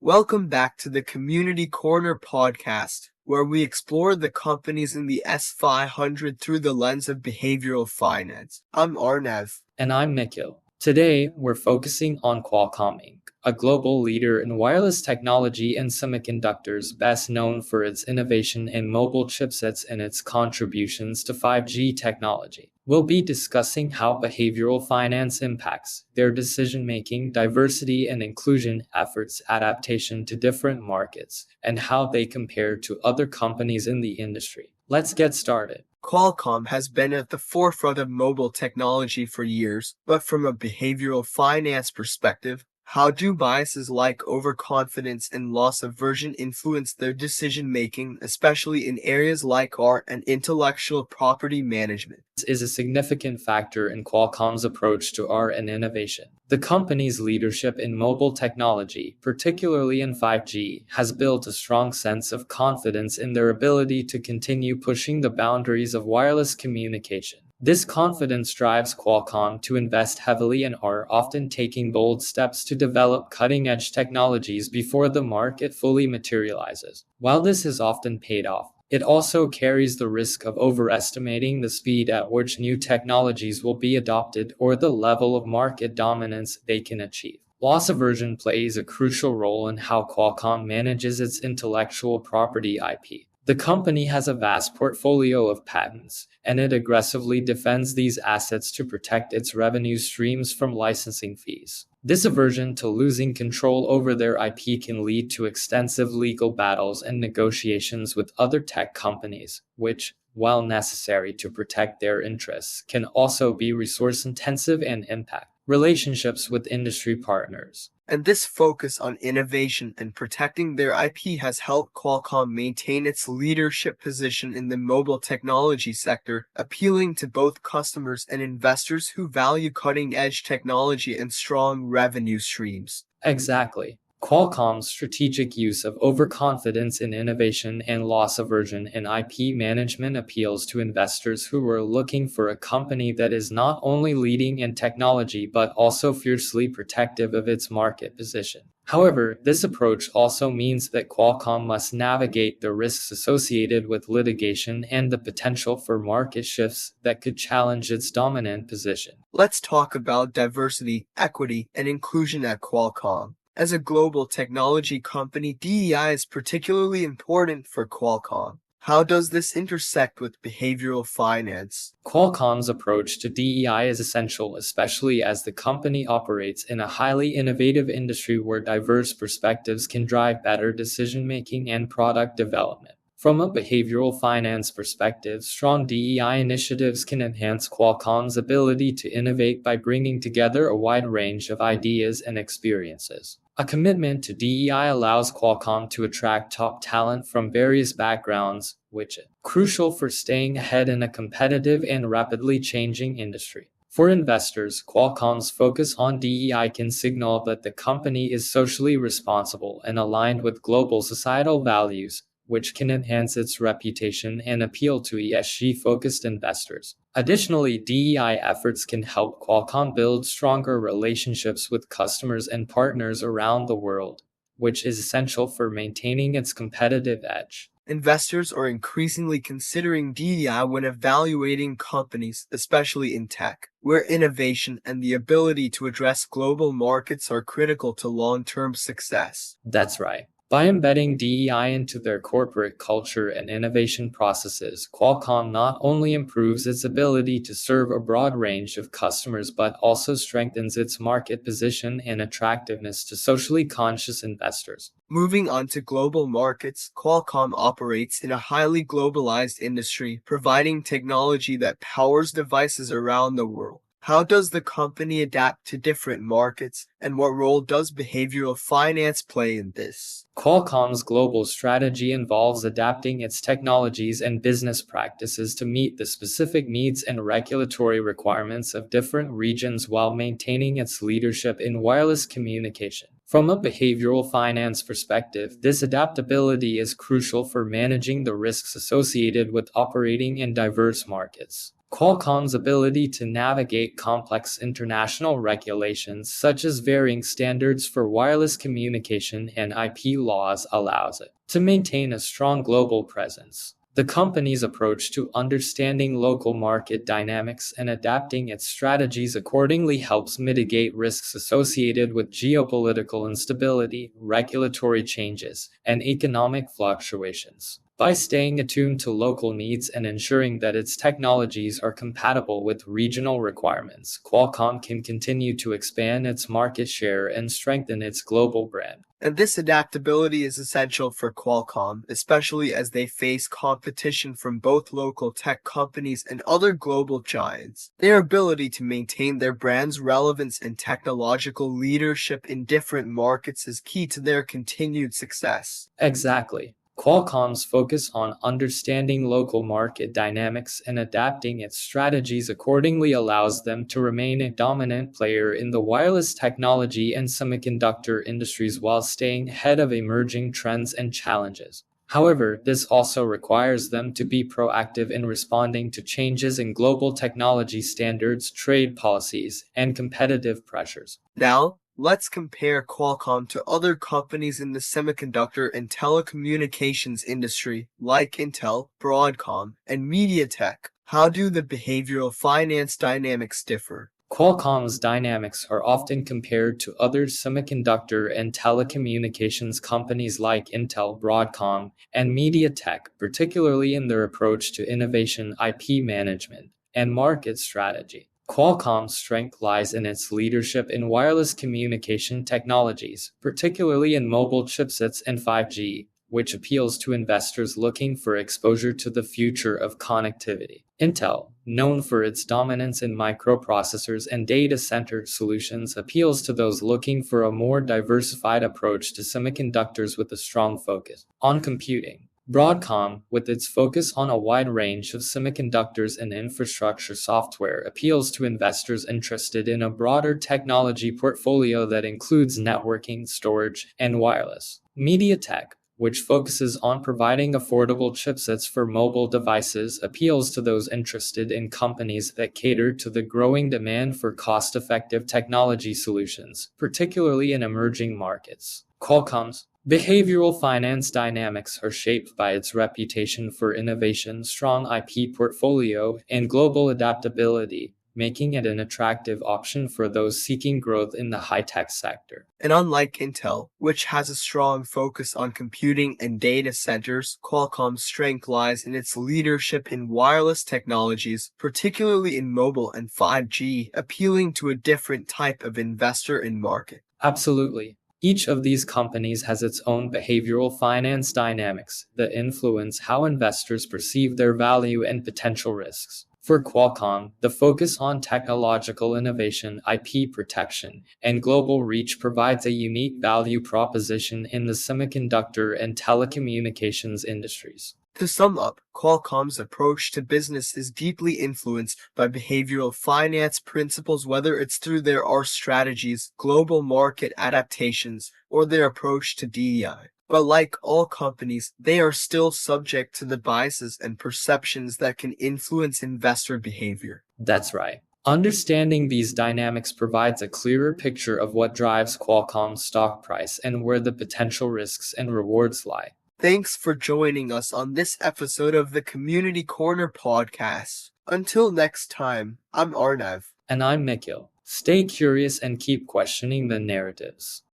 Welcome back to the Community Corner podcast, where we explore the companies in the S500 through the lens of behavioral finance. I'm Arnav. And I'm Nikhil. Today, we're focusing on Qualcomm Inc., a global leader in wireless technology and semiconductors, best known for its innovation in mobile chipsets and its contributions to 5G technology. We'll be discussing how behavioral finance impacts their decision-making, diversity and inclusion efforts, adaptation to different markets, and how they compare to other companies in the industry. Let's get started. Qualcomm has been at the forefront of mobile technology for years, but from a behavioral finance perspective, how do biases like overconfidence and loss aversion influence their decision-making, especially in areas like art and intellectual property management? This is a significant factor in Qualcomm's approach to art and innovation. The company's leadership in mobile technology, particularly in 5G, has built a strong sense of confidence in their ability to continue pushing the boundaries of wireless communication. This confidence drives Qualcomm to invest heavily in art, often taking bold steps to develop cutting-edge technologies before the market fully materializes. While this has often paid off, it also carries the risk of overestimating the speed at which new technologies will be adopted or the level of market dominance they can achieve. Loss aversion plays a crucial role in how Qualcomm manages its intellectual property IP. The company has a vast portfolio of patents, and it aggressively defends these assets to protect its revenue streams from licensing fees. This aversion to losing control over their IP can lead to extensive legal battles and negotiations with other tech companies, which, while necessary to protect their interests, can also be resource-intensive and impact relationships with industry partners. And this focus on innovation and protecting their IP has helped Qualcomm maintain its leadership position in the mobile technology sector, appealing to both customers and investors who value cutting-edge technology and strong revenue streams. Exactly. Qualcomm's strategic use of overconfidence in innovation and loss aversion in IP management appeals to investors who are looking for a company that is not only leading in technology but also fiercely protective of its market position. However, this approach also means that Qualcomm must navigate the risks associated with litigation and the potential for market shifts that could challenge its dominant position. Let's talk about diversity, equity, and inclusion at Qualcomm. As a global technology company, DEI is particularly important for Qualcomm. How does this intersect with behavioral finance? Qualcomm's approach to DEI is essential, especially as the company operates in a highly innovative industry where diverse perspectives can drive better decision-making and product development. From a behavioral finance perspective, strong DEI initiatives can enhance Qualcomm's ability to innovate by bringing together a wide range of ideas and experiences. A commitment to DEI allows Qualcomm to attract top talent from various backgrounds, which is crucial for staying ahead in a competitive and rapidly changing industry. For investors, Qualcomm's focus on DEI can signal that the company is socially responsible and aligned with global societal values, which can enhance its reputation and appeal to ESG-focused investors. Additionally, DEI efforts can help Qualcomm build stronger relationships with customers and partners around the world, which is essential for maintaining its competitive edge. Investors are increasingly considering DEI when evaluating companies, especially in tech, where innovation and the ability to address global markets are critical to long-term success. That's right. By embedding DEI into their corporate culture and innovation processes, Qualcomm not only improves its ability to serve a broad range of customers but also strengthens its market position and attractiveness to socially conscious investors. Moving on to global markets, Qualcomm operates in a highly globalized industry, providing technology that powers devices around the world. How does the company adapt to different markets, and what role does behavioral finance play in this? Qualcomm's global strategy involves adapting its technologies and business practices to meet the specific needs and regulatory requirements of different regions while maintaining its leadership in wireless communication. From a behavioral finance perspective, this adaptability is crucial for managing the risks associated with operating in diverse markets. Qualcomm's ability to navigate complex international regulations such as varying standards for wireless communication and IP laws allows it to maintain a strong global presence. The company's approach to understanding local market dynamics and adapting its strategies accordingly helps mitigate risks associated with geopolitical instability, regulatory changes, and economic fluctuations. By staying attuned to local needs and ensuring that its technologies are compatible with regional requirements, Qualcomm can continue to expand its market share and strengthen its global brand. And this adaptability is essential for Qualcomm, especially as they face competition from both local tech companies and other global giants. Their ability to maintain their brand's relevance and technological leadership in different markets is key to their continued success. Exactly. Qualcomm's focus on understanding local market dynamics and adapting its strategies accordingly allows them to remain a dominant player in the wireless technology and semiconductor industries while staying ahead of emerging trends and challenges. However, this also requires them to be proactive in responding to changes in global technology standards, trade policies, and competitive pressures. Now, let's compare Qualcomm to other companies in the semiconductor and telecommunications industry, like Intel, Broadcom, and MediaTek. How do the behavioral finance dynamics differ? Qualcomm's dynamics are often compared to other semiconductor and telecommunications companies like Intel, Broadcom, and MediaTek, particularly in their approach to innovation, IP management, and market strategy. Qualcomm's strength lies in its leadership in wireless communication technologies, particularly in mobile chipsets and 5G, which appeals to investors looking for exposure to the future of connectivity. Intel, known for its dominance in microprocessors and data center solutions, appeals to those looking for a more diversified approach to semiconductors with a strong focus on computing. Broadcom, with its focus on a wide range of semiconductors and infrastructure software, appeals to investors interested in a broader technology portfolio that includes networking, storage, and wireless. MediaTek, which focuses on providing affordable chipsets for mobile devices, appeals to those interested in companies that cater to the growing demand for cost-effective technology solutions, particularly in emerging markets. Qualcomm's behavioral finance dynamics are shaped by its reputation for innovation, strong IP portfolio, and global adaptability, making it an attractive option for those seeking growth in the high-tech sector. And unlike Intel, which has a strong focus on computing and data centers, Qualcomm's strength lies in its leadership in wireless technologies, particularly in mobile and 5G, appealing to a different type of investor and market. Absolutely. Each of these companies has its own behavioral finance dynamics that influence how investors perceive their value and potential risks. For Qualcomm, the focus on technological innovation, IP protection, and global reach provides a unique value proposition in the semiconductor and telecommunications industries. To sum up, Qualcomm's approach to business is deeply influenced by behavioral finance principles, whether it's through their R strategies, global market adaptations, or their approach to DEI. But like all companies, they are still subject to the biases and perceptions that can influence investor behavior. That's right. Understanding these dynamics provides a clearer picture of what drives Qualcomm's stock price and where the potential risks and rewards lie. Thanks for joining us on this episode of the Community Corner podcast. Until next time, I'm Arnav. And I'm Nikhil. Stay curious and keep questioning the narratives.